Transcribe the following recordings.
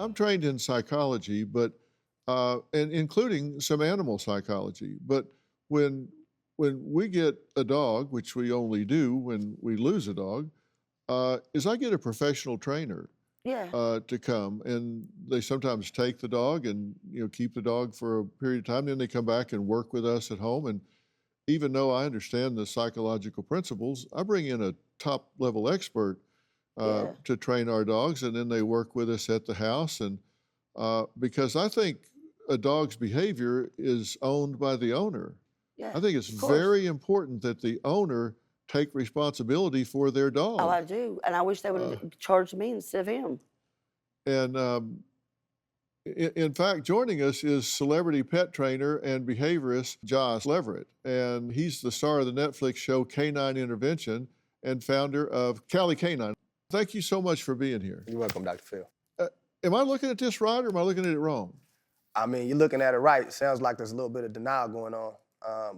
I'm trained in psychology, but and including some animal psychology. But when we get a dog, which we only do when we lose a dog, is I get a professional trainer Yeah. to come, and they sometimes take the dog and keep the dog for a period of time. Then they come back and work with us at home. And even though I understand the psychological principles, I bring in a top level expert Yeah. to train our dogs, and then they work with us at the house. And because I think a dog's behavior is owned by the owner. Yeah. I think it's of course. very important that the owner take responsibility for their dog. Oh, I do. And I wish they would have charged me instead of him. And in fact, joining us is celebrity pet trainer and behaviorist Josh Leverett. And he's the star of the Netflix show Canine Intervention and founder of Cali Canine. Thank you so much for being here. You're welcome, Dr. Phil. Am I looking at this right or am I looking at it wrong? I mean, you're looking at it right. It sounds like there's a little bit of denial going on.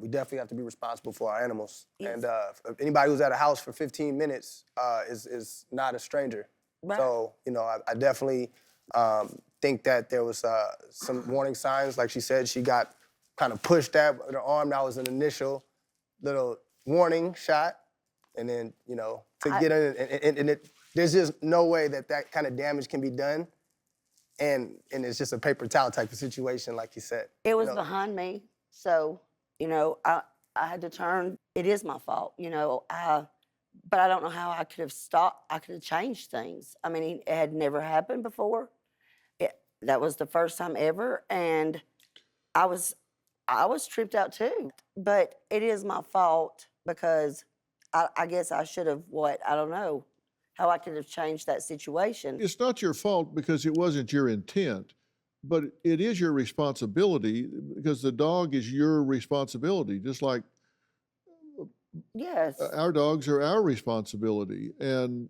We definitely have to be responsible for our animals. Yes. And if anybody who's at a house for 15 minutes is not a stranger. Right. So, I definitely think that there was some warning signs. Like she said, she got kind of pushed at with her arm. That was an initial little warning shot. And then, to get in, and there's just no way that kind of damage can be done. And it's just a paper towel type of situation, like you said. It was behind me. So, I had to turn. It is my fault, but I don't know how I could have stopped. I could have changed things. I mean, it had never happened before. That was the first time ever. And I was tripped out too. But it is my fault because I guess I should have I don't know how I could have changed that situation. It's not your fault because it wasn't your intent, but it is your responsibility because the dog is your responsibility, just like Yes. our dogs are our responsibility. And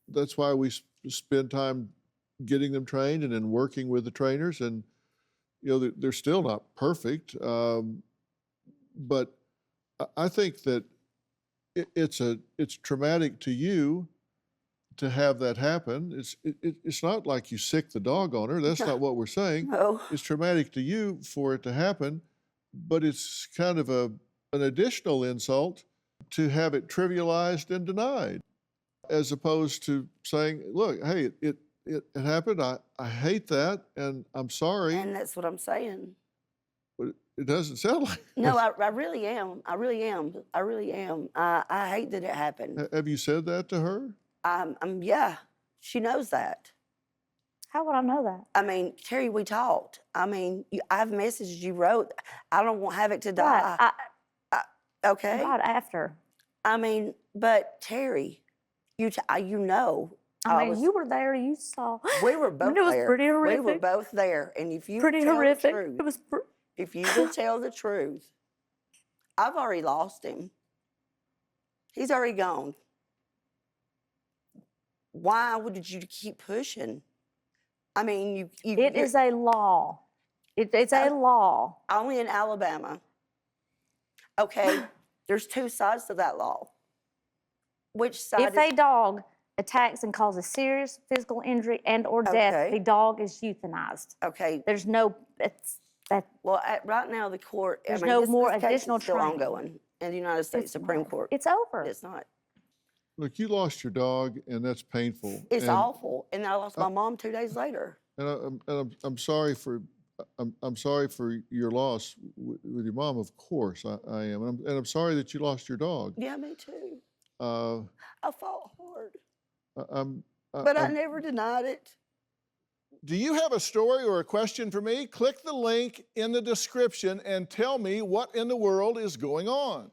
that's why we spend time getting them trained and then working with the trainers. And, they're still not perfect. But I think that it's traumatic to you to have that happen. It's not like you sick the dog on her. That's not what we're saying. No. It's traumatic to you for it to happen, but it's kind of an additional insult to have it trivialized and denied, as opposed to saying, look, hey, it happened. I hate that, and I'm sorry. And that's what I'm saying. But it doesn't sound like No, I really am. I really am. I really am. I hate that it happened. Have you said that to her? Yeah, she knows that. How would I know that? I mean, Teri, we talked. I mean, I have messages you wrote. I don't want Havoc to die. Okay? Right after. I mean, but Teri, you know. I mean, you were there, you saw. We were both It was there. pretty horrific. We were both there. And if you Pretty tell horrific. the truth, It was if you will tell the truth, I've already lost him. He's already gone. Why would you keep pushing? I mean, It is a law. It's a law. only in Alabama. Okay, there's two sides to that law. Which side? If a dog attacks and causes serious physical injury and or death, Okay. the dog is euthanized. Okay. There's no, Well, right now the court. There's no more this case additional is still training. ongoing in the United States It's Supreme not. Court. It's over. It's not. Look, you lost your dog, and that's painful. It's and, awful. And I lost my mom 2 days later. And I'm sorry for I'm sorry for your loss with your mom. Of course, I am, and I'm sorry that you lost your dog. Yeah, me too. Uh, I fought hard, I but I never denied it. Do you have a story or a question for me? Click the link in the description and tell me what in the world is going on.